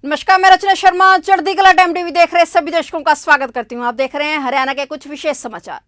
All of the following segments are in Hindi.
नमस्कार, मैं रचना शर्मा। चढ़ती कला टाइम टीवी देख रहे सभी दर्शकों का स्वागत करती हूं। आप देख रहे हैं हरियाणा के कुछ विशेष समाचार।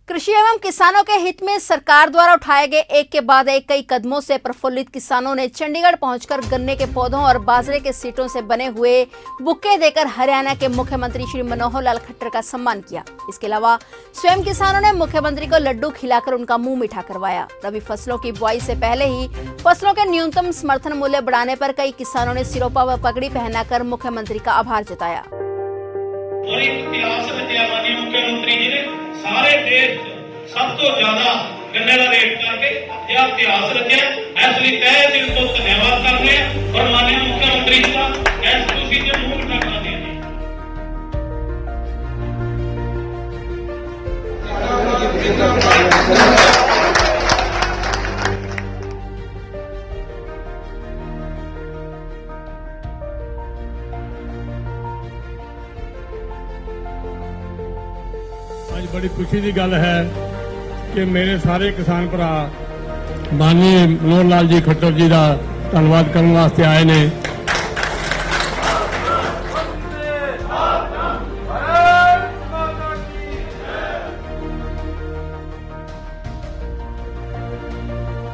कृषि एवं किसानों के हित में सरकार द्वारा उठाए गए एक के बाद एक कई कदमों से प्रफुल्लित किसानों ने चंडीगढ़ पहुंचकर गन्ने के पौधों और बाजरे के सीटों से बने हुए बुक्के देकर हरियाणा के मुख्यमंत्री श्री मनोहर लाल खट्टर का सम्मान किया। इसके अलावा स्वयं किसानों ने मुख्यमंत्री को लड्डू खिलाकर उनका मुंह मीठा करवाया। रबी फसलों की बुआई से पहले ही फसलों के न्यूनतम समर्थन मूल्य बढ़ाने पर कई किसानों ने सिरोपा व पगड़ी पहनाकर मुख्यमंत्री का आभार जताया। और एक इतिहास रचा माननीय मुख्यमंत्री जी ने सारे देश सब तो ज्यादा गन्ने का रेट करके यह इतिहास रचा। इसलिए तय दिल तो धन्यवाद करते हैं और माननीय मुख्यमंत्री जी का ऐसी जो मूल करना दिया। आज बड़ी खुशी की गल है कि मेरे सारे किसान भरा माननीय मनोहर लाल जी खट्टर जी का धन्यवाद करने वास्ते आए ने।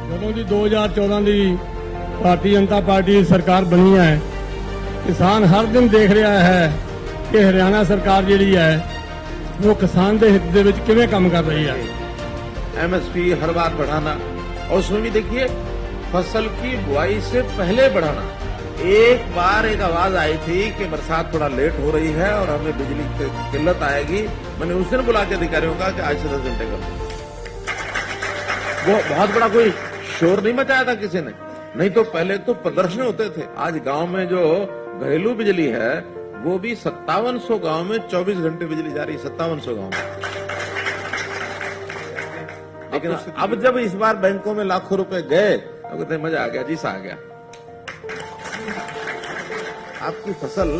ਜਦੋਂ ਦੀ 2014 ਦੀ ਭਾਰਤੀ ਜਨਤਾ ਪਾਰਟੀ सरकार बनी है, किसान हर दिन देख रहा है कि हरियाणा सरकार जी है वो किसान के हित दे विच किवें काम कर रही है। एमएसपी हर बार बढ़ाना और उसमें भी देखिए फसल की बुआई से पहले बढ़ाना। एक बार एक आवाज आई थी कि बरसात थोड़ा लेट हो रही है और हमें बिजली की किल्लत आएगी। मैंने उस दिन बुला के अधिकारियों का कि आज से 10 घंटे का वो बहुत बड़ा कोई शोर नहीं मचाया था किसी ने, नहीं तो पहले तो प्रदर्शन होते थे। आज गांव में जो घरेलू बिजली है वो भी 5700 गांव में 24 घंटे बिजली जा रही है। 5700 गांव में। लेकिन अब जब इस बार बैंकों में लाखों रुपए गए तो कहते मजा आ गया, जी सा आ गया। आपकी फसल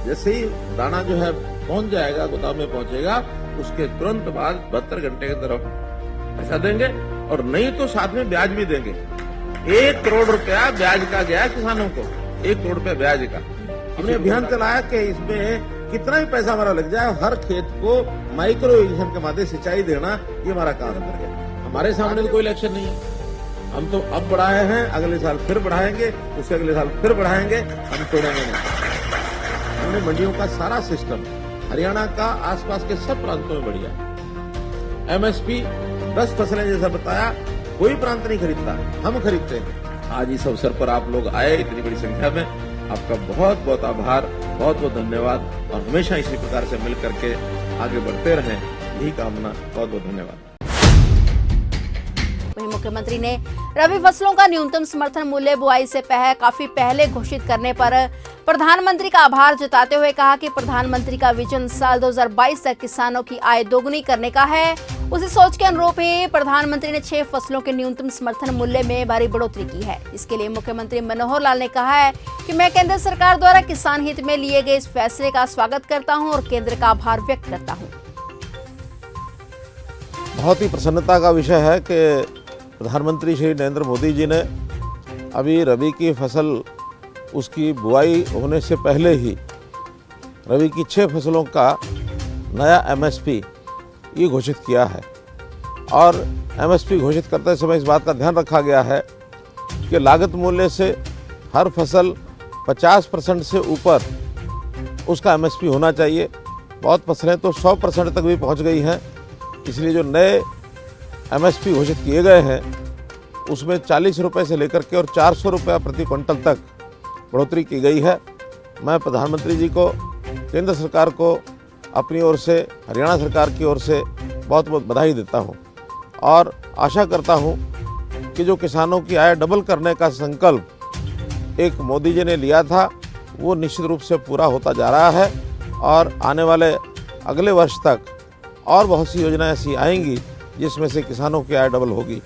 जैसे ही दाना जो है पहुंच जाएगा, गोदाम में पहुंचेगा, उसके तुरंत बाद 72 घंटे के अंदर पैसा देंगे और नहीं तो साथ में ब्याज भी देंगे। 1 करोड़ रुपया ब्याज का गया किसानों को, 1 करोड़ रुपया ब्याज का। हमने अभियान चलाया कि इसमें कितना भी पैसा हमारा लग जाए, हर खेत को माइक्रो इरिगेशन के माध्यम से सिंचाई देना, ये हमारा काम कर गया। हमारे सामने तो कोई इलेक्शन नहीं है। हम तो अब बढ़ाए हैं, अगले साल फिर बढ़ाएंगे, उसके अगले साल फिर बढ़ाएंगे, हम तोड़ेंगे नहीं। हमने मंडियों का सारा सिस्टम हरियाणा का आसपास के सब प्रांतों में बढ़िया। एमएसपी 10 फसलें जैसा बताया, कोई प्रांत नहीं खरीदता, हम खरीदते हैं। आज इस अवसर पर आप लोग आए इतनी बड़ी संख्या में, आपका बहुत बहुत आभार, बहुत बहुत धन्यवाद और हमेशा इसी प्रकार से मिल करके आगे बढ़ते रहें, यही कामना। बहुत बहुत धन्यवाद। वहीं मुख्यमंत्री ने रबी फसलों का न्यूनतम समर्थन मूल्य बुआई से काफी पहले घोषित करने पर प्रधानमंत्री का आभार जताते हुए कहा कि प्रधानमंत्री का विजन साल 2022 तक किसानों की आय दोगुनी करने का है। उसी सोच के अनुरूप ही प्रधानमंत्री ने 6 फसलों के न्यूनतम समर्थन मूल्य में भारी बढ़ोतरी की है। इसके लिए मुख्यमंत्री मनोहर लाल ने कहा है कि मैं केंद्र सरकार द्वारा किसान हित में लिए गए इस फैसले का स्वागत करता हूं और केंद्र का आभार व्यक्त करता हूं। बहुत ही प्रसन्नता का विषय है कि प्रधानमंत्री श्री नरेंद्र मोदी जी ने अभी रबी की फसल उसकी बुआई होने से पहले ही रबी की 6 फसलों का नया एमएसपी ये घोषित किया है। और एमएसपी घोषित करते समय इस बात का ध्यान रखा गया है कि लागत मूल्य से हर फसल 50% से ऊपर उसका एमएसपी होना चाहिए। बहुत फसलें तो 100% तक भी पहुंच गई हैं। इसलिए जो नए एमएसपी घोषित किए गए हैं उसमें 40 रुपये से लेकर के और 400 रुपया प्रति क्विंटल तक बढ़ोतरी की गई है। मैं प्रधानमंत्री जी को, केंद्र सरकार को अपनी ओर से, हरियाणा सरकार की ओर से बहुत बहुत बधाई देता हूं और आशा करता हूं कि जो किसानों की आय डबल करने का संकल्प एक मोदी जी ने लिया था वो निश्चित रूप से पूरा होता जा रहा है और आने वाले अगले वर्ष तक और बहुत सी योजनाएं ऐसी आएंगी जिसमें से किसानों की आय डबल होगी।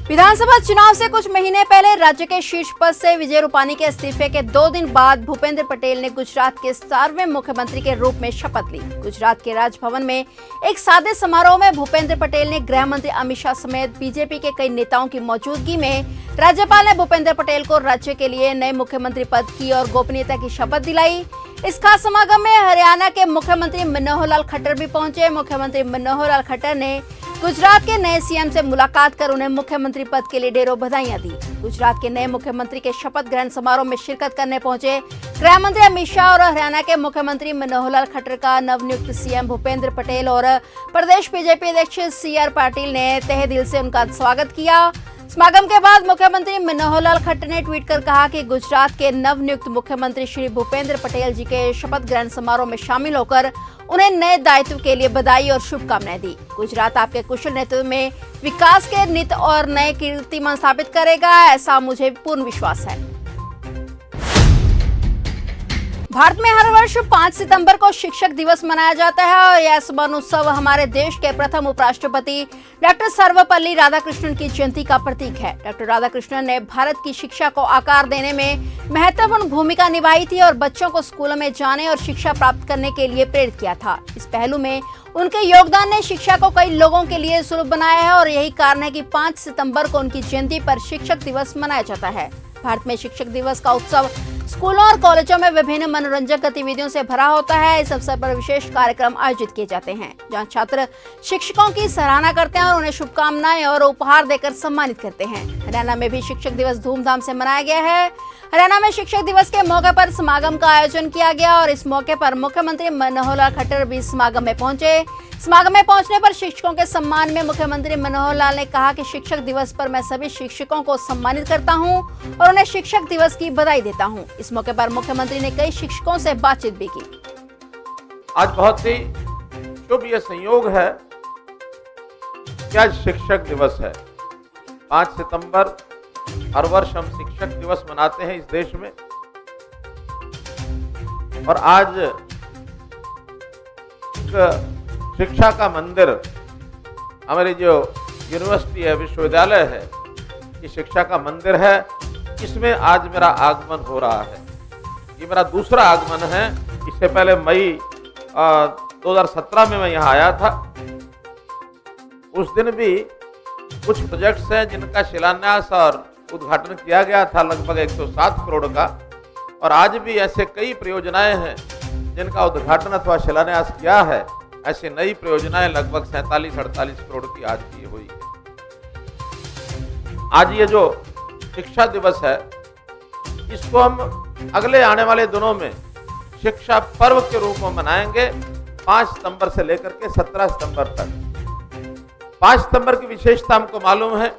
विधानसभा चुनाव से कुछ महीने पहले राज्य के शीर्ष पद से विजय रूपानी के इस्तीफे के 2 दिन बाद भूपेंद्र पटेल ने गुजरात के 7वें मुख्यमंत्री के रूप में शपथ ली। गुजरात के राजभवन में एक सादे समारोह में भूपेंद्र पटेल ने गृह मंत्री अमित शाह समेत बीजेपी के कई नेताओं की मौजूदगी में राज्यपाल ने भूपेंद्र पटेल को राज्य के लिए नए मुख्यमंत्री पद की और गोपनीयता की शपथ दिलाई। इस खास समागम में हरियाणा के मुख्यमंत्री मनोहर लाल खट्टर भी पहुंचे। मुख्यमंत्री मनोहर लाल खट्टर ने गुजरात के नए सीएम से मुलाकात कर उन्हें मुख्यमंत्री पद के लिए ढेरों बधाइयां दी। गुजरात के नए मुख्यमंत्री के शपथ ग्रहण समारोह में शिरकत करने पहुंचे गृह मंत्री अमित शाह और हरियाणा के मुख्यमंत्री मनोहर लाल खट्टर का नवनियुक्त सीएम भूपेंद्र पटेल और प्रदेश बीजेपी अध्यक्ष CR पाटिल ने तहे दिल से उनका स्वागत किया। समागम के बाद मुख्यमंत्री मनोहर लाल खट्टर ने ट्वीट कर कहा कि गुजरात के नवनियुक्त मुख्यमंत्री श्री भूपेंद्र पटेल जी के शपथ ग्रहण समारोह में शामिल होकर उन्हें नए दायित्व के लिए बधाई और शुभकामनाएं दी। गुजरात आपके कुशल नेतृत्व में विकास के नित और नए कीर्तिमान स्थापित करेगा, ऐसा मुझे पूर्ण विश्वास है। भारत में हर वर्ष 5 सितंबर को शिक्षक दिवस मनाया जाता है और यह स्मरण उत्सव हमारे देश के प्रथम उपराष्ट्रपति डॉक्टर सर्वपल्ली राधाकृष्णन की जयंती का प्रतीक है। डॉक्टर राधाकृष्णन ने भारत की शिक्षा को आकार देने में महत्वपूर्ण भूमिका निभाई थी और बच्चों को स्कूलों में जाने और शिक्षा प्राप्त करने के लिए प्रेरित किया था। इस पहलू में उनके योगदान ने शिक्षा को कई लोगों के लिए सुलभ बनाया है और यही कारण है कि 5 सितंबर को उनकी जयंती पर शिक्षक दिवस मनाया जाता है। भारत में शिक्षक दिवस का उत्सव स्कूलों और कॉलेजों में विभिन्न मनोरंजक गतिविधियों से भरा होता है। इस अवसर पर विशेष कार्यक्रम आयोजित किए जाते हैं जहां छात्र शिक्षकों की सराहना करते हैं और उन्हें शुभकामनाएं और उपहार देकर सम्मानित करते हैं। हरियाणा में भी शिक्षक दिवस धूमधाम से मनाया गया है। हरियाणा में शिक्षक दिवस के मौके पर समागम का आयोजन किया गया और इस मौके पर मुख्यमंत्री मनोहर लाल खट्टर भी समागम में पहुंचे। समागम में पहुंचने पर शिक्षकों के सम्मान में मुख्यमंत्री मनोहर लाल ने कहा कि शिक्षक दिवस पर मैं सभी शिक्षकों को सम्मानित करता हूं और उन्हें शिक्षक दिवस की बधाई देता हूं। इस मौके पर मुख्यमंत्री ने कई शिक्षकों से बातचीत भी की। आज बहुत ही शुभ ये संयोग है कि आज शिक्षक दिवस है। 5 सितंबर हर वर्ष हम शिक्षक दिवस मनाते हैं इस देश में और आज शिक्षा का मंदिर हमारी जो यूनिवर्सिटी है, विश्वविद्यालय है, ये शिक्षा का मंदिर है। इसमें आज मेरा आगमन हो रहा है। ये मेरा दूसरा आगमन है। इससे पहले मई 2017 में मैं यहाँ आया था। उस दिन भी कुछ प्रोजेक्ट्स हैं जिनका शिलान्यास और उद्घाटन किया गया था, लगभग 107 करोड़ का। और आज भी ऐसे कई परियोजनाएं हैं जिनका उद्घाटन अथवा शिलान्यास किया है। ऐसे नई परियोजनाएं लगभग 47-48 करोड़ की आज की हुई है। आज ये जो शिक्षा दिवस है, इसको हम अगले आने वाले दिनों में शिक्षा पर्व के रूप में मनाएंगे। 5 सितंबर से लेकर के 17 सितंबर तक। 5 सितंबर की विशेषता हमको मालूम है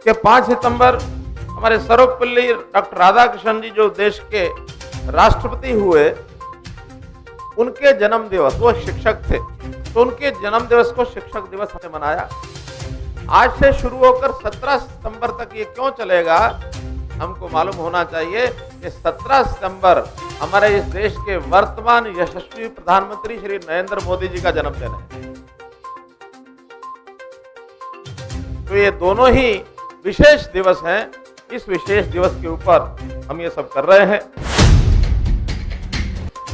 कि 5 सितंबर हमारे सर्वपल्ली डॉक्टर राधाकृष्णन जी जो देश के राष्ट्रपति हुए, उनके जन्म दिवस, वो शिक्षक थे, तो उनके जन्म दिवस को शिक्षक दिवस हमने मनाया। आज से शुरू होकर 17 सितंबर तक ये क्यों चलेगा, हमको मालूम होना चाहिए कि 17 सितंबर हमारे इस देश के वर्तमान यशस्वी प्रधानमंत्री श्री नरेंद्र मोदी जी का जन्मदिन है। तो ये दोनों ही विशेष दिवस हैं। इस विशेष दिवस के ऊपर हम ये सब कर रहे हैं।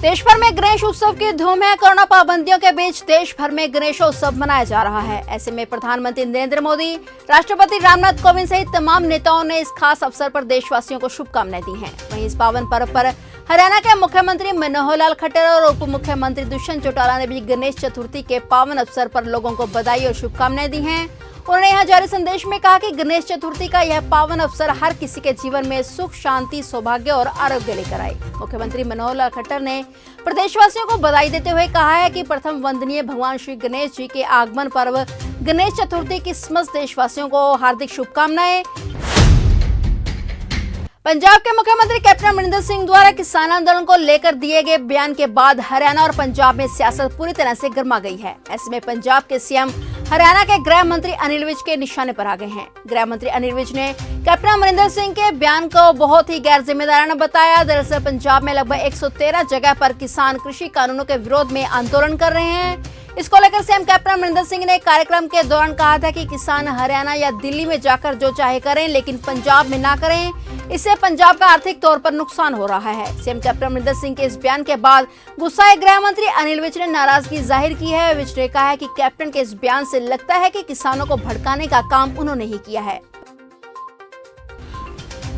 देश भर में गणेश उत्सव की धूम है। कोरोना पाबंदियों के बीच देश भर में गणेशोत्सव मनाया जा रहा है। ऐसे में प्रधानमंत्री नरेंद्र मोदी, राष्ट्रपति रामनाथ कोविंद सहित तमाम नेताओं ने इस खास अवसर पर देशवासियों को शुभकामनाएं दी हैं। वहीं इस पावन पर्व पर हरियाणा के मुख्यमंत्री मनोहर लाल खट्टर और उप मुख्यमंत्री दुष्यंत चौटाला ने भी गणेश चतुर्थी के पावन अवसर पर लोगों को बधाई और शुभकामनाएं दी हैं। उन्होंने यहाँ जारी संदेश में कहा कि गणेश चतुर्थी का यह पावन अवसर हर किसी के जीवन में सुख, शांति, सौभाग्य और आरोग्य लेकर आए। मुख्यमंत्री मनोहर लाल खट्टर ने प्रदेशवासियों को बधाई देते हुए कहा है कि प्रथम वंदनीय भगवान श्री गणेश जी के आगमन पर्व गणेश चतुर्थी की समस्त देशवासियों को हार्दिक शुभकामनाएं। पंजाब के मुख्यमंत्री कैप्टन अमरिंदर सिंह द्वारा किसान आंदोलन को लेकर दिए गए बयान के बाद हरियाणा और पंजाब में सियासत पूरी तरह से गर्मा गई है। ऐसे में पंजाब के सीएम हरियाणा के गृह मंत्री अनिल विज के निशाने पर आ गए हैं। गृह मंत्री अनिल विज ने कैप्टन अमरिंदर सिंह के बयान को बहुत ही गैर जिम्मेदाराना बताया। दरअसल पंजाब में लगभग 113 जगह पर किसान कृषि कानूनों के विरोध में आंदोलन कर रहे हैं। इसको लेकर सीएम कैप्टन अमरिंदर सिंह ने कार्यक्रम के दौरान कहा था कि किसान हरियाणा या दिल्ली में जाकर जो चाहे करें, लेकिन पंजाब में ना करें। इससे पंजाब का आर्थिक तौर पर नुकसान हो रहा है। सीएम कैप्टन अमरिंदर सिंह के इस बयान के बाद गुस्साए गृह मंत्री अनिल विज ने नाराजगी जाहिर की है। विज ने कहा है कि कैप्टन के इस बयान से लगता है कि किसानों को भड़काने का काम उन्होंने ही किया है।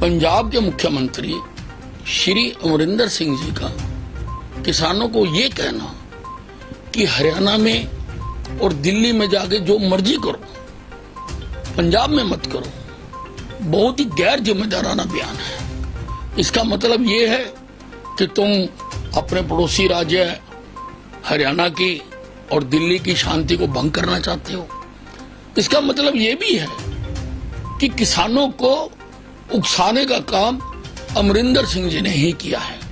पंजाब के मुख्यमंत्री श्री अमरिंदर सिंह जी का किसानों को ये कहना कि हरियाणा में और दिल्ली में जाके जो मर्जी करो, पंजाब में मत करो, बहुत ही गैर जिम्मेदाराना बयान है। इसका मतलब ये है कि तुम अपने पड़ोसी राज्य हरियाणा की और दिल्ली की शांति को भंग करना चाहते हो। इसका मतलब ये भी है कि किसानों को उकसाने का काम अमरिंदर सिंह जी ने ही किया है।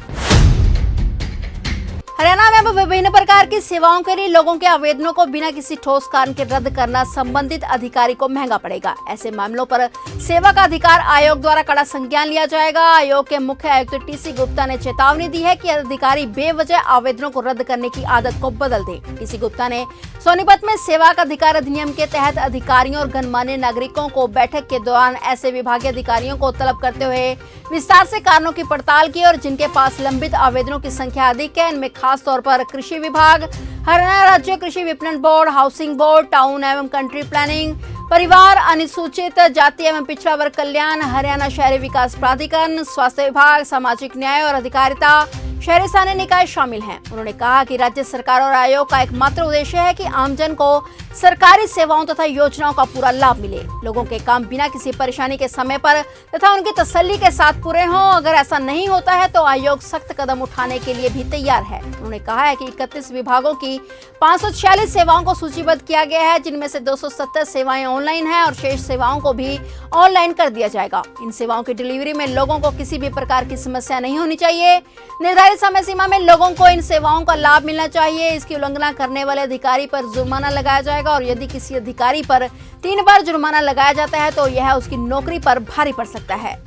हरियाणा में अब विभिन्न प्रकार की सेवाओं के लिए लोगों के आवेदनों को बिना किसी ठोस कारण के रद्द करना संबंधित अधिकारी को महंगा पड़ेगा। ऐसे मामलों पर सेवा का अधिकार आयोग द्वारा कड़ा संज्ञान लिया जाएगा। आयोग के मुख्य आयुक्त टीसी गुप्ता ने चेतावनी दी है कि अधिकारी बेवजह आवेदनों को रद्द करने की आदत को बदल दे। टीसी गुप्ता ने सोनीपत में सेवा का अधिकार अधिनियम के तहत अधिकारियों और गणमान्य नागरिकों को बैठक के दौरान ऐसे विभागीय अधिकारियों को तलब करते हुए विस्तार से कारणों की पड़ताल की और जिनके पास लंबित आवेदनों की संख्या अधिक है, इनमें खास तौर पर कृषि विभाग, हरियाणा राज्य कृषि विपणन बोर्ड, हाउसिंग बोर्ड, टाउन एवं कंट्री प्लानिंग, परिवार, अनुसूचित जाति एवं पिछड़ा वर्ग कल्याण, हरियाणा शहरी विकास प्राधिकरण, स्वास्थ्य विभाग, सामाजिक न्याय और अधिकारिता, शहरी स्थानीय निकाय शामिल हैं। उन्होंने कहा कि राज्य सरकार और आयोग का एकमात्र उद्देश्य है कि आमजन को सरकारी सेवाओं तथा योजनाओं का पूरा लाभ मिले। लोगों के काम बिना किसी परेशानी के समय पर तथा उनकी तसल्ली के साथ पूरे हों। अगर ऐसा नहीं होता है तो आयोग सख्त कदम उठाने के लिए भी तैयार है। उन्होंने कहा है कि 31 विभागों की 546 सेवाओं को सूचीबद्ध किया गया है, जिनमें से 270 सेवाएं ऑनलाइन हैं और शेष सेवाओं को भी ऑनलाइन कर दिया जाएगा। इन सेवाओं की डिलीवरी में लोगों को किसी भी प्रकार की समस्या नहीं होनी चाहिए। निर्धारित समय सीमा में लोगों को इन सेवाओं का लाभ मिलना चाहिए। इसकी उल्लंघना करने वाले अधिकारी पर जुर्माना लगाया जाएगा और यदि किसी अधिकारी पर 3 बार जुर्माना लगाया जाता है तो यह उसकी नौकरी पर भारी पड़ सकता है।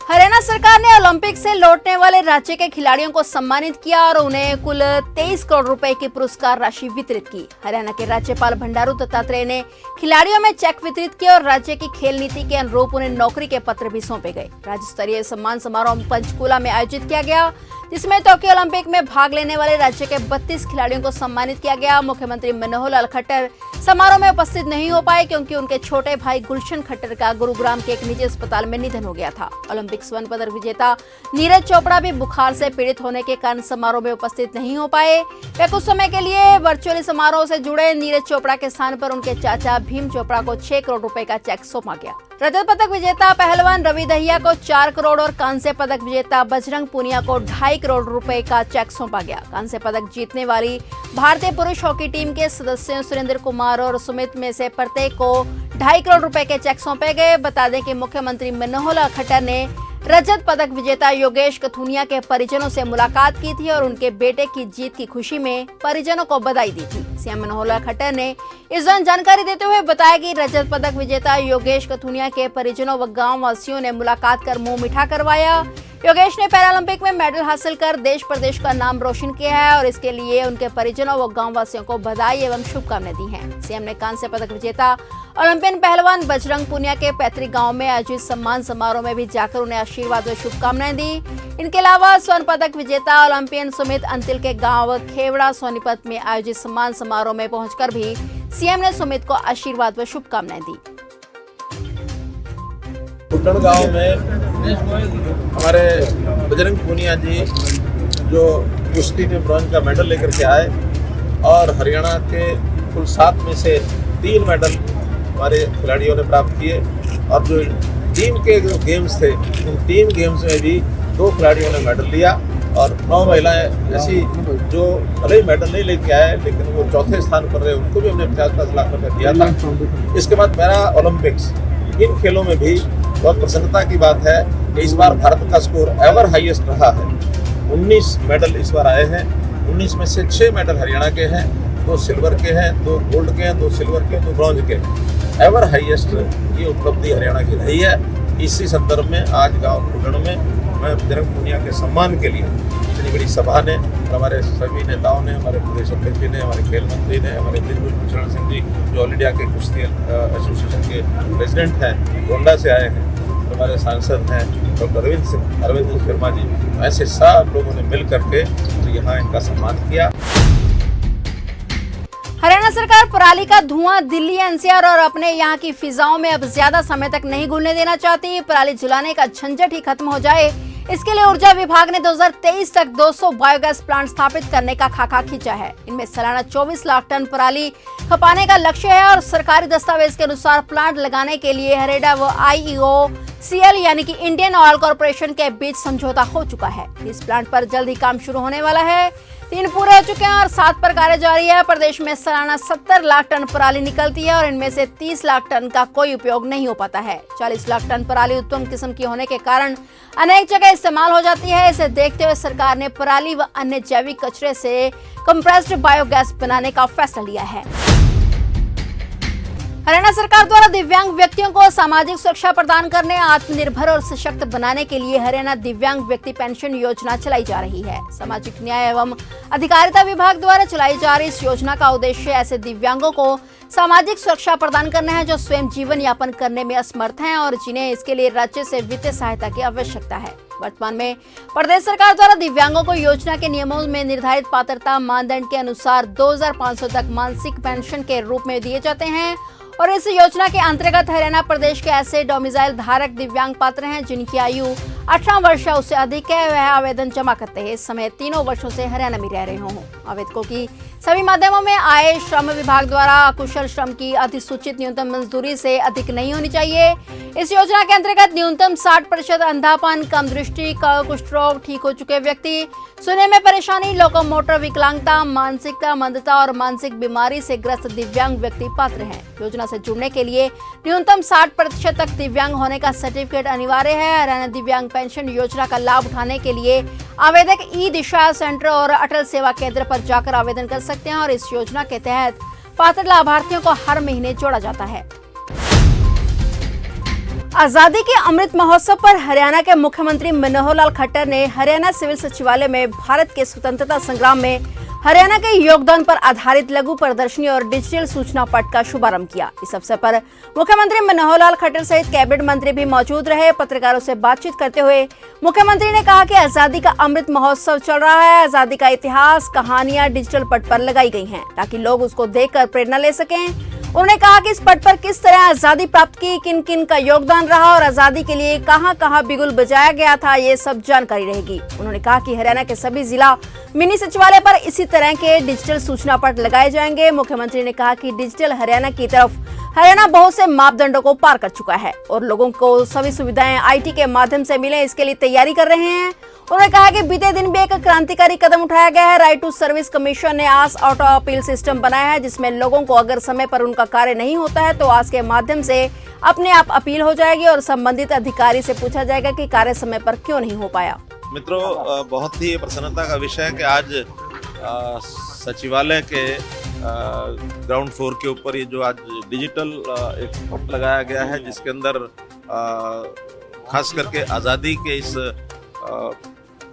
हरियाणा सरकार ने ओलंपिक से लौटने वाले राज्य के खिलाड़ियों को सम्मानित किया और उन्हें कुल 23 करोड़ रुपए की पुरस्कार राशि वितरित की। हरियाणा के राज्यपाल बंडारू दत्तात्रेय ने खिलाड़ियों में चेक वितरित किए और राज्य की खेल नीति के अनुरूप उन्हें नौकरी के पत्र भी सौंपे गए। राज्य स्तरीय सम्मान समारोह पंचकूला में आयोजित किया गया, जिसमें टोक्यो ओलंपिक में भाग लेने वाले राज्य के 32 खिलाड़ियों को सम्मानित किया गया। मुख्यमंत्री मनोहर लाल खट्टर समारोह में उपस्थित नहीं हो पाए क्योंकि उनके छोटे भाई गुलशन खट्टर का गुरुग्राम के एक निजी अस्पताल में निधन हो गया था। ओलंपिक स्वर्ण पदक विजेता नीरज चोपड़ा भी बुखार से पीड़ित होने के कारण समारोह में उपस्थित नहीं हो पाए। वे कुछ समय के लिए वर्चुअली समारोह से जुड़े। नीरज चोपड़ा के स्थान पर उनके चाचा भीम चोपड़ा को 6 करोड़ रुपए का चेक सौंपा गया। रजत पदक विजेता पहलवान रवि दहिया को 4 करोड़ और कांस्य पदक विजेता बजरंग पुनिया को 2.5 करोड़ रुपए का चेक सौंपा गया। कांस्य पदक जीतने वाली भारतीय पुरुष हॉकी टीम के सदस्यों सुरेंद्र कुमार और सुमित में से प्रत्येक को 2.5 करोड़ रुपए के चेक सौंपे गए। बता दें कि मुख्यमंत्री मनोहर लाल खट्टर ने रजत पदक विजेता योगेश कथुनिया के परिजनों से मुलाकात की थी और उनके बेटे की जीत की खुशी में परिजनों को बधाई दी थी। सीएम मनोहर लाल खट्टर ने इस दौरान जानकारी देते हुए बताया कि रजत पदक विजेता योगेश कथुनिया के परिजनों व गांव वासियों ने मुलाकात कर मुंह मीठा करवाया। योगेश ने पैरालंपिक में मेडल हासिल कर देश प्रदेश का नाम रोशन किया है और इसके लिए उनके परिजनों व गांव वासियों को बधाई एवं शुभकामनाएं दी हैं। सीएम ने कांस्य पदक विजेता ओलंपियन पहलवान बजरंग पुनिया के पैतृक गांव में आयोजित सम्मान समारोह में भी जाकर उन्हें आशीर्वाद व शुभकामनाएं दी। इनके अलावा स्वर्ण पदक विजेता ओलंपियन सुमित अंतिल के गांव खेवड़ा सोनीपत में आयोजित सम्मान समारोह में पहुंचकर भी सीएम ने सुमित को आशीर्वाद व शुभकामनाएं दी। कुटन गांव में हमारे बजरंग पूनिया जी जो कुश्ती में ब्रॉन्ज का मेडल लेकर के आए और हरियाणा के कुल 7 में से 3 मेडल हमारे खिलाड़ियों ने प्राप्त किए और जो टीम के जो गेम्स थे उन 3 गेम्स में भी 2 खिलाड़ियों ने मेडल लिया और 9 महिलाएं ऐसी जो भले ही मेडल नहीं लेके आए लेकिन वो चौथे स्थान पर रहे, उनको भी हमने 50 लाख रुपये दिया था। इसके बाद पैरा ओलंपिक्स इन खेलों में भी बहुत प्रसन्नता की बात है कि इस बार भारत का स्कोर एवर हाईएस्ट रहा है। 19 मेडल इस बार आए हैं। 19 में से 6 मेडल हरियाणा के हैं, 2 सिल्वर के हैं, 2 गोल्ड के हैं, 2 सिल्वर के, 2 ब्रॉन्ज के हैं। एवर हाईएस्ट ये उपलब्धि हरियाणा की रही है। इसी संदर्भ में आज गांव कुटन में मैं बजरंग पुनिया के सम्मान के लिए इतनी बड़ी सभा ने और हमारे सभी नेताओं ने, हमारे प्रदेश अध्यक्ष जी ने, हमारे खेल मंत्री ने, हमारे ब्रिजभूषण शरण सिंह जी जो ऑल इंडिया के कुश्ती एसोसिएशन के प्रेसिडेंट हैं, गोंडा से आए हैं, तो हमारे सांसद हैं डॉक्टर अरविंद शर्मा जी, ऐसे सब लोगों ने मिल करके तो यहाँ इनका सम्मान किया। हरियाणा सरकार पराली का धुआं दिल्ली, एनसीआर और अपने यहाँ की फिजाओं में अब ज्यादा समय तक नहीं घुलने देना चाहती। पराली जलाने का झंझट ही खत्म हो जाए, इसके लिए ऊर्जा विभाग ने 2023 तक 200 बायोगैस प्लांट स्थापित करने का खाका खींचा है। इनमें सालाना 24 लाख टन पराली खपाने का लक्ष्य है और सरकारी दस्तावेज के अनुसार प्लांट लगाने के लिए हरेडा व IEOCL यानी कि इंडियन ऑयल कॉर्पोरेशन के बीच समझौता हो चुका है। इस प्लांट पर जल्द ही काम शुरू होने वाला है। 3 पूरे हो चुके हैं और 7 पर कार्य जारी है। प्रदेश में सालाना 70 लाख टन पराली निकलती है और इनमें से 30 लाख टन का कोई उपयोग नहीं हो पाता है। 40 लाख टन पराली उत्तम किस्म की होने के कारण अनेक जगह इस्तेमाल हो जाती है। इसे देखते हुए सरकार ने पराली व अन्य जैविक कचरे से कंप्रेस्ड बायोगैस बनाने का फैसला लिया है। हरियाणा सरकार द्वारा दिव्यांग व्यक्तियों को सामाजिक सुरक्षा प्रदान करने, आत्मनिर्भर और सशक्त बनाने के लिए हरियाणा दिव्यांग व्यक्ति पेंशन योजना चलाई जा रही है। सामाजिक न्याय एवं अधिकारिता विभाग द्वारा चलाई जा रही इस योजना का उद्देश्य ऐसे दिव्यांगों को सामाजिक सुरक्षा प्रदान करना है जो स्वयं जीवन यापन करने में असमर्थ हैं और जिन्हें इसके लिए राज्य से वित्तीय सहायता की आवश्यकता है। वर्तमान में प्रदेश सरकार द्वारा दिव्यांगों को योजना के नियमों में निर्धारित पात्रता मानदंड के अनुसार 2500 तक मासिक पेंशन के रूप में दिए जाते हैं और इस योजना के अंतर्गत हरियाणा प्रदेश के ऐसे डोमिसाइल धारक दिव्यांग पात्र हैं जिनकी आयु 18 वर्ष या उससे अधिक है, वह आवेदन जमा करते हैं। इस समय 3 वर्षों से हरियाणा में रह रहे हों। आवेदकों की सभी माध्यमों में आय श्रम विभाग द्वारा अकुशल श्रम की अधिसूचित न्यूनतम मजदूरी से अधिक नहीं होनी चाहिए। इस योजना के अंतर्गत न्यूनतम 60% अंधापन, कम दृष्टि, कुष्ठ रोग, ठीक हो चुके व्यक्ति, सुनने में परेशानी, लोकोमोटर विकलांगता, मानसिकता मंदता और मानसिक बीमारी से ग्रस्त दिव्यांग व्यक्ति पात्र हैं। योजना से जुड़ने के लिए न्यूनतम 60% तक दिव्यांग होने का सर्टिफिकेट अनिवार्य है। हरियाणा दिव्यांग पेंशन योजना का लाभ उठाने के लिए आवेदक ई-दिशा सेंटर और अटल सेवा केंद्र पर जाकर आवेदन कर सकते हैं और इस योजना के तहत पात्र लाभार्थियों को हर महीने जोड़ा जाता है। आजादी के अमृत महोत्सव पर हरियाणा के मुख्यमंत्री मनोहर लाल खट्टर ने हरियाणा सिविल सचिवालय में भारत के स्वतंत्रता संग्राम में हरियाणा के योगदान पर आधारित लघु प्रदर्शनी और डिजिटल सूचना पट का शुभारंभ किया। इस अवसर पर मुख्यमंत्री मनोहर लाल खट्टर सहित कैबिनेट मंत्री भी मौजूद रहे। पत्रकारों से बातचीत करते हुए मुख्यमंत्री ने कहा कि आजादी का अमृत महोत्सव चल रहा है। आजादी का इतिहास, कहानियां डिजिटल पट पर लगाई गई हैं ताकि लोग उसको देखकर प्रेरणा ले सकें। उन्होंने कहा कि इस पट पर किस तरह आजादी प्राप्त की, किन किन का योगदान रहा और आजादी के लिए कहां कहां बिगुल बजाया गया था, ये सब जानकारी रहेगी। उन्होंने कहा कि हरियाणा के सभी जिला मिनी सचिवालय पर इसी तरह के डिजिटल सूचना पट लगाए जाएंगे। मुख्यमंत्री ने कहा कि डिजिटल हरियाणा की तरफ हरियाणा बहुत से मापदंडों को पार कर चुका है और लोगों को सभी सुविधाएं IT के माध्यम से मिले, इसके लिए तैयारी कर रहे हैं। उन्होंने कहा कि बीते दिन भी एक क्रांतिकारी कदम उठाया गया है। राइट टू सर्विस कमीशन ने आज ऑटो अपील सिस्टम बनाया है जिसमें लोगों को अगर समय पर उनका कार्य नहीं होता है तो आज के माध्यम से अपने आप अपील हो जाएगी और संबंधित अधिकारी से पूछा जाएगा कि कार्य समय पर क्यों नहीं हो पाया। मित्रों, बहुत ही प्रसन्नता का विषय है कि आज सचिवालय के ग्राउंड फ्लोर के ऊपर ये जो आज डिजिटल एक पट लगाया गया है जिसके अंदर खास करके आज़ादी के इस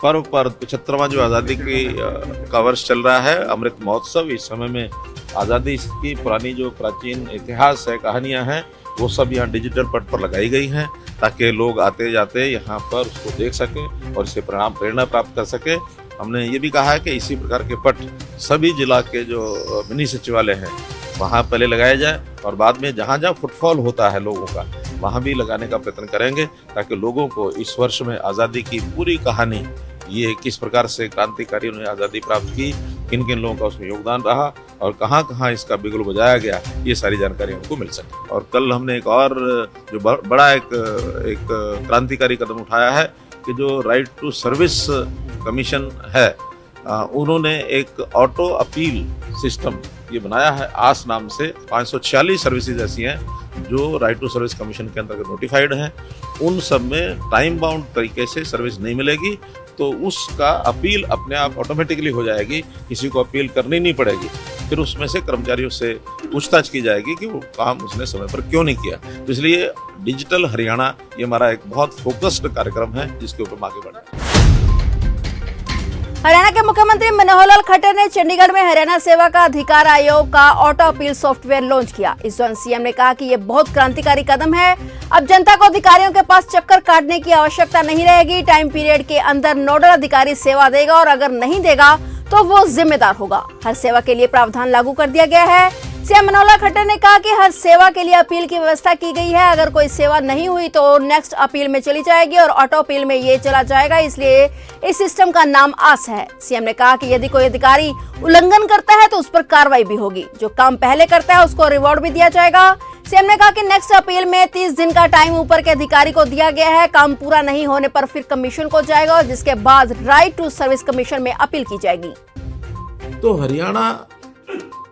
पर्व पर 75वां जो आज़ादी का वर्ष चल रहा है, अमृत महोत्सव, इस समय में आज़ादी की पुरानी जो प्राचीन इतिहास है, कहानियां हैं, वो सब यहाँ डिजिटल पट पर लगाई गई हैं ताकि लोग आते जाते यहाँ पर उसको देख सकें और इससे प्रेरणा प्राप्त कर सकें। हमने ये भी कहा है कि इसी प्रकार के पट सभी जिला के जो मिनी सचिवालय हैं वहाँ पहले लगाया जाए और बाद में जहाँ जहाँ फुटफॉल होता है लोगों का वहाँ भी लगाने का प्रयत्न करेंगे ताकि लोगों को इस वर्ष में आज़ादी की पूरी कहानी, ये किस प्रकार से क्रांतिकारियों ने आज़ादी प्राप्त की, किन किन लोगों का उसमें योगदान रहा और कहाँ कहाँ इसका बिगुल बजाया गया, ये सारी जानकारी हमको मिल सके। और कल हमने एक और जो बड़ा एक क्रांतिकारी कदम उठाया है कि जो राइट टू सर्विस कमीशन है, उन्होंने एक ऑटो अपील सिस्टम ये बनाया है आस नाम से। 546 सर्विसेज ऐसी हैं जो राइट टू सर्विस कमीशन के अंतर्गत नोटिफाइड हैं। उन सब में टाइम बाउंड तरीके से सर्विस नहीं मिलेगी तो उसका अपील अपने आप ऑटोमेटिकली हो जाएगी, किसी को अपील करनी नहीं पड़ेगी। फिर उसमें से कर्मचारियों से पूछताछ की जाएगी कि वो काम उसने समय पर क्यों नहीं किया। तो इसलिए डिजिटल हरियाणा ये हमारा एक बहुत फोकस्ड कार्यक्रम है जिसके ऊपर हम आगे बढ़े। हरियाणा के मुख्यमंत्री मनोहर लाल खट्टर ने चंडीगढ़ में हरियाणा सेवा का अधिकार आयोग का ऑटो अपील सॉफ्टवेयर लॉन्च किया। इस दौरान सीएम ने कहा कि ये बहुत क्रांतिकारी कदम है। अब जनता को अधिकारियों के पास चक्कर काटने की आवश्यकता नहीं रहेगी। टाइम पीरियड के अंदर नोडल अधिकारी सेवा देगा और अगर नहीं देगा तो वो जिम्मेदार होगा। हर सेवा के लिए प्रावधान लागू कर दिया गया है। सीएम मनोहर लाल खट्टर ने कहा कि हर सेवा के लिए अपील की व्यवस्था की गई है। अगर कोई सेवा नहीं हुई तो नेक्स्ट अपील में चली जाएगी और ऑटो अपील में ये चला जाएगा, इसलिए इस सिस्टम का नाम आस है। सीएम ने कहा कि यदि कोई अधिकारी उल्लंघन करता है तो उस पर कार्रवाई भी होगी। जो काम पहले करता है उसको रिवॉर्ड भी दिया जाएगा। सीएम ने कहा कि नेक्स्ट अपील में 30 दिन का टाइम ऊपर के अधिकारी को दिया गया है। काम पूरा नहीं होने पर फिर कमीशन को जाएगा और जिसके बाद राइट टू सर्विस कमीशन में अपील की जाएगी। तो हरियाणा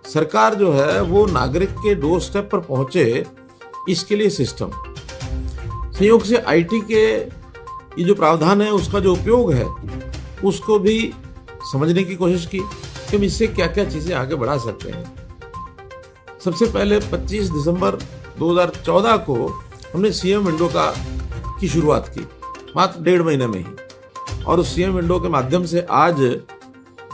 सरकार जो है वो नागरिक के डोर स्टेप पर पहुंचे, इसके लिए सिस्टम संयोग से आईटी के ये जो प्रावधान है उसका जो उपयोग है उसको भी समझने की कोशिश की कि हम इससे क्या क्या चीजें आगे बढ़ा सकते हैं। सबसे पहले 25 दिसंबर 2014 को हमने सीएम विंडो की शुरुआत की, मात्र 1.5 महीने में ही। और उस सीएम विंडो के माध्यम से आज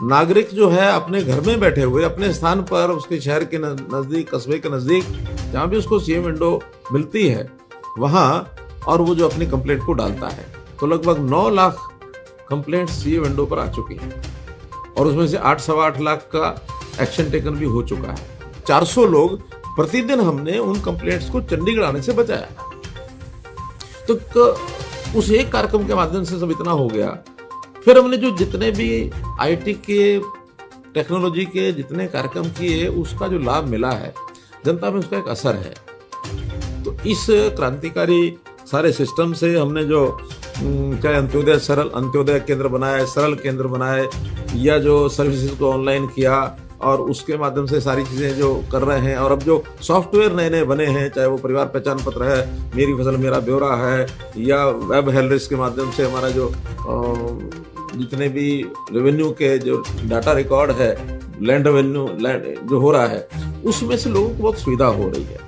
नागरिक जो है अपने घर में बैठे हुए अपने स्थान पर उसके शहर के नजदीक, कस्बे के नजदीक जहां भी उसको सीएम विंडो मिलती है वहां, और वो जो अपनी कंप्लेंट को डालता है, तो लगभग 9 लाख कंप्लेंट सीएम विंडो पर आ चुकी है और उसमें से 8-8.25 लाख का एक्शन टेकन भी हो चुका है। 400 लोग प्रतिदिन हमने उन कंप्लेंट्स को चंडीगढ़ आने से बचाया। तो उस एक कार्यक्रम के माध्यम से सब इतना हो गया। फिर हमने जो जितने भी आईटी के, टेक्नोलॉजी के जितने कार्यक्रम किए उसका जो लाभ मिला है, जनता में उसका एक असर है। तो इस क्रांतिकारी सारे सिस्टम से हमने जो चाहे अंत्योदय केंद्र बनाए, सरल केंद्र बनाए, या जो सर्विसेज को ऑनलाइन किया और उसके माध्यम से सारी चीज़ें जो कर रहे हैं, और अब जो सॉफ्टवेयर नए नए बने हैं, चाहे वो परिवार पहचान पत्र है, मेरी फसल मेरा ब्यौरा है, या वेब हेल्थ के माध्यम से हमारा जो जितने भी रेवेन्यू के जो डाटा रिकॉर्ड है, लैंड रेवेन्यू जो हो रहा है, उसमें से लोगों को बहुत सुविधा हो रही है।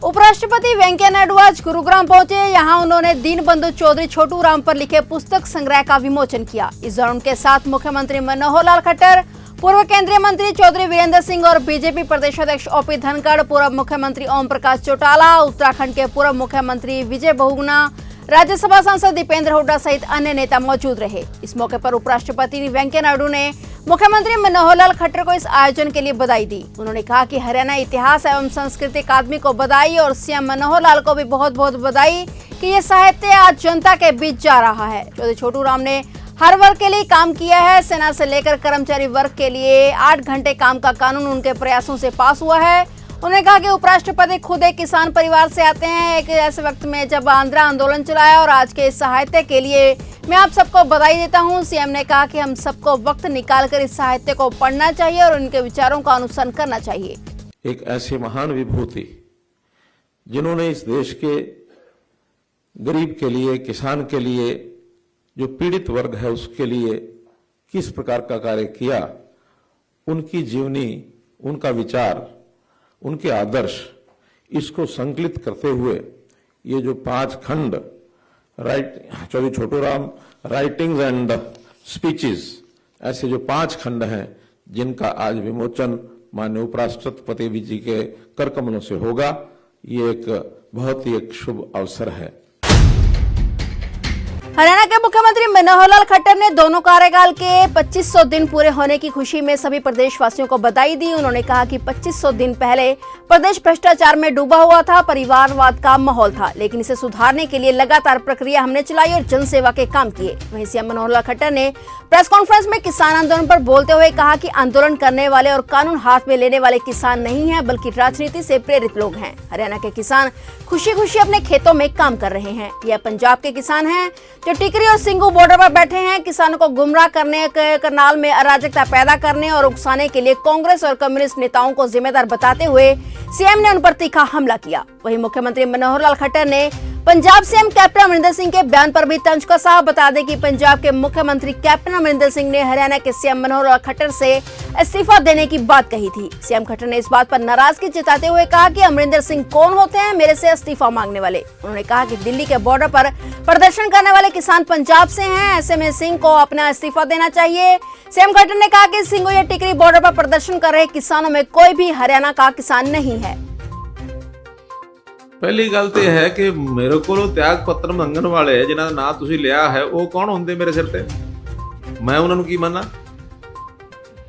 उपराष्ट्रपति वेंकैया नायडू आज गुरुग्राम पहुंचे। यहां उन्होंने दीनबंधु चौधरी छोटू राम पर लिखे पुस्तक संग्रह का विमोचन किया। इस दौरान उनके साथ मुख्यमंत्री मनोहर लाल खट्टर, पूर्व केंद्रीय मंत्री चौधरी वीरेंद्र सिंह और बीजेपी प्रदेश अध्यक्ष ओपी धनखड़, पूर्व मुख्यमंत्री ओम प्रकाश चौटाला, उत्तराखंड के पूर्व मुख्यमंत्री विजय बहुगुणा, राज्यसभा सांसद दीपेंद्र हुड्डा सहित अन्य नेता मौजूद रहे। इस मौके पर उपराष्ट्रपति वेंकैया नायडू ने मुख्यमंत्री मनोहर लाल खट्टर को इस आयोजन के लिए बधाई दी। उन्होंने कहा कि हरियाणा इतिहास एवं संस्कृति अकादमी को बधाई और सीएम मनोहर लाल को भी बहुत बहुत बधाई कि ये साहित्य आज जनता के बीच जा रहा है। चौधरी छोटू राम ने हर वर्ग के लिए काम किया है। सेना से लेकर कर्मचारी वर्ग के लिए 8 घंटे काम का कानून उनके प्रयासों से पास हुआ है। उन्होंने कहा कि उपराष्ट्रपति खुद एक किसान परिवार से आते हैं, एक ऐसे वक्त में जब आंध्रा आंदोलन चलाया, और आज के इस साहित्य के लिए मैं आप सबको बधाई देता हूं। सीएम ने कहा कि हम सबको वक्त निकालकर इस साहित्य को पढ़ना चाहिए और उनके विचारों का अनुसरण करना चाहिए। एक ऐसी महान विभूति जिन्होंने इस देश के गरीब के लिए, किसान के लिए, जो पीड़ित वर्ग है उसके लिए किस प्रकार का कार्य किया, उनकी जीवनी, उनका विचार, उनके आदर्श, इसको संकलित करते हुए ये जो 5 खंड Chaudhary Chhotu Ram writings and speeches, ऐसे जो 5 खंड हैं जिनका आज विमोचन माननीय उपराष्ट्रपति जी के कर कमलों से होगा, ये एक बहुत ही एक शुभ अवसर है। हरियाणा के मुख्यमंत्री मनोहर लाल खट्टर ने दोनों कार्यकाल के 2500 दिन पूरे होने की खुशी में सभी प्रदेशवासियों को बधाई दी। उन्होंने कहा कि 2500 दिन पहले प्रदेश भ्रष्टाचार में डूबा हुआ था, परिवारवाद का माहौल था, लेकिन इसे सुधारने के लिए लगातार प्रक्रिया हमने चलाई और जनसेवा के काम किए। वहीं सीएम मनोहर लाल खट्टर ने प्रेस कॉन्फ्रेंस में किसान आंदोलन पर बोलते हुए कहा कि आंदोलन करने वाले और कानून हाथ में लेने वाले किसान नहीं है, बल्कि राजनीति से प्रेरित लोग हैं। हरियाणा के किसान खुशी खुशी अपने खेतों में काम कर रहे हैं। यह पंजाब के किसान हैं जो टिकरी और सिंगू बॉर्डर पर बैठे हैं। किसानों को गुमराह करने, करनाल में अराजकता पैदा करने और उकसाने के लिए कांग्रेस और कम्युनिस्ट नेताओं को जिम्मेदार बताते हुए सीएम ने उन पर तीखा हमला किया। वहीं मुख्यमंत्री मनोहर लाल खट्टर ने पंजाब सीएम कैप्टन अमरिंदर सिंह के बयान पर भी तंज कसा। बता दें कि पंजाब के मुख्यमंत्री कैप्टन अमरिंदर सिंह ने हरियाणा के सीएम मनोहर लाल खट्टर से इस्तीफा देने की बात कही थी। सीएम खट्टर ने इस बात पर नाराजगी जताते हुए कहा कि अमरिंदर सिंह कौन होते हैं मेरे से इस्तीफा मांगने वाले। उन्होंने कहा कि दिल्ली के बॉर्डर पर प्रदर्शन करने वाले किसान पंजाब से हैं, ऐसे में सिंह को अपना इस्तीफा देना चाहिए। सीएम खट्टर ने कहा कि सिंगो या टिकरी बॉर्डर पर प्रदर्शन कर रहे किसानों में कोई भी हरियाणा का किसान नहीं है। ਪਹਿਲੀ ਗੱਲ ਤੇ ਹੈ ਕਿ ਮੇਰੇ ਕੋਲੋਂ ਤਿਆਗ ਪੱਤਰ ਮੰਗਣ ਵਾਲੇ ਜਿਨ੍ਹਾਂ ਦਾ ਨਾਂ ਤੁਸੀਂ ਲਿਆ ਹੈ ਉਹ ਕੌਣ ਹੁੰਦੇ ਮੇਰੇ ਸਿਰ ਤੇ? ਮੈਂ ਉਹਨਾਂ ਨੂੰ ਕੀ ਮੰਨਾਂ?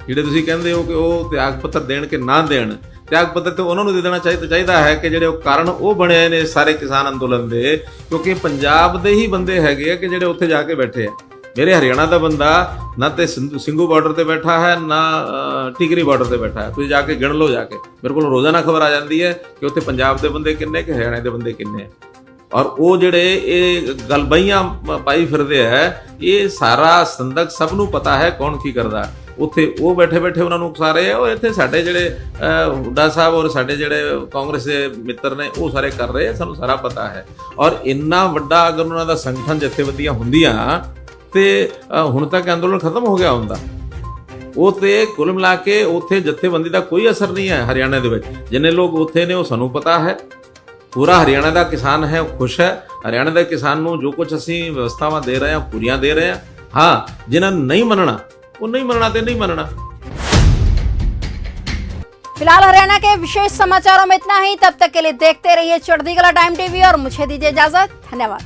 ਜਿਹੜੇ ਤੁਸੀਂ ਕਹਿੰਦੇ ਹੋ ਕਿ ਉਹ ਤਿਆਗ ਪੱਤਰ ਦੇਣ ਕਿ ਨਾ ਦੇਣ, ਤਿਆਗ ਪੱਤਰ ਤੇ ਉਹਨਾਂ ਨੂੰ ਦੇ ਦੇਣਾ ਚਾਹੀਦਾ ਹੈ ਕਿ ਜਿਹੜੇ ਉਹ ਕਾਰਨ ਉਹ ਬਣੇ ਨੇ ਸਾਰੇ ਕਿਸਾਨ ਅੰਦੋਲਨ ਦੇ, ਕਿਉਂਕਿ ਪੰਜਾਬ ਦੇ ਹੀ ਬੰਦੇ ਹੈਗੇ ਆ ਕਿ ਜਿਹੜੇ ਉੱਥੇ ਜਾ ਕੇ ਬੈਠੇ ਆ। ਮੇਰੇ ਹਰਿਆਣਾ ਦਾ ਬੰਦਾ ਨਾ ਤੇ ਸਿੰਘੂ ਬਾਰਡਰ ਤੇ ਬੈਠਾ ਹੈ ਨਾ ਟਿਕਰੀ ਬਾਰਡਰ ਤੇ ਬੈਠਾ ਹੈ। ਤੁਸੀਂ ਜਾ ਕੇ ਗਿਣ ਲਓ, ਜਾ ਕੇ ਮੇਰੇ ਕੋਲ ਰੋਜ਼ਾਨਾ ਖਬਰ ਆ ਜਾਂਦੀ ਹੈ ਕਿ ਉੱਥੇ ਪੰਜਾਬ ਦੇ ਬੰਦੇ ਕਿੰਨੇ ਕਿ ਹਰਿਆਣਾ ਦੇ ਬੰਦੇ ਕਿੰਨੇ ਆ। ਔਰ ਉਹ ਜਿਹੜੇ ਇਹ ਗਲਬਈਆਂ ਪਾਈ ਫਿਰਦੇ ਹੈ, ਇਹ ਸਾਰਾ ਸੰਦਕ ਸਭ ਨੂੰ ਪਤਾ ਹੈ ਕੌਣ ਕੀ ਕਰਦਾ। ਉੱਥੇ ਉਹ ਬੈਠੇ ਬੈਠੇ ਉਹਨਾਂ ਨੂੰ ਉਕਸਾ ਰਹੇ ਆ, ਔਰ ਇੱਥੇ ਸਾਡੇ ਜਿਹੜੇ ਹੁੱਡਾ ਸਾਹਿਬ ਔਰ ਸਾਡੇ ਜਿਹੜੇ ਕਾਂਗਰਸ ਦੇ ਮਿੱਤਰ ਨੇ ਉਹ ਸਾਰੇ ਕਰ ਰਹੇ ਆ, ਸਾਨੂੰ ਸਾਰਾ ਪਤਾ ਹੈ। ਔਰ ਇੰਨਾ ਵੱਡਾ ਅਗਰ ਉਹਨਾਂ ਦਾ ਸੰਗਠਨ ਜਥੇਬੰਦੀਆਂ ਹੁੰਦੀਆਂ ਤੇ ਹੁਣ ਤੱਕ ਅੰਦੋਲਨ ਖਤਮ ਹੋ ਗਿਆ ਹੁੰਦਾ। ਉਹ ਤੇ ਕੁੱਲ ਮਿਲਾ ਕੇ ਉੱਥੇ ਜਥੇਬੰਦੀ ਦਾ ਕੋਈ ਅਸਰ ਨਹੀਂ ਹੈ ਹਰਿਆਣਾ ਦੇ ਵਿੱਚ। ਜਿੰਨੇ ਲੋਕ ਉੱਥੇ ਨੇ ਉਹ ਸਾਨੂੰ ਪਤਾ ਹੈ। ਪੂਰਾ ਹਰਿਆਣਾ ਦਾ ਕਿਸਾਨ ਹੈ, ਉਹ ਖੁਸ਼ ਹੈ। ਹਰਿਆਣਾ ਦੇ ਕਿਸਾਨ ਨੂੰ ਜੋ ਕੁਝ ਅਸੀਂ ਵਿਵਸਥਾਵਾਂ ਦੇ ਰਹੇ ਹਾਂ ਪੂਰੀਆਂ ਦੇ ਰਹੇ ਹਾਂ। ਹਾਂ, ਜਿਨ੍ਹਾਂ ਨੂੰ ਨਹੀਂ ਮੰਨਣਾ ਉਹ नहीं मनना तो नहीं मनना। फिलहाल हरियाणा के विशेष समाचारों में इतना ही। तब तक के लिए देखते रहिए चढ़ती कला टाइम टीवी और मुझे दीजिए इजाजत। धन्यवाद।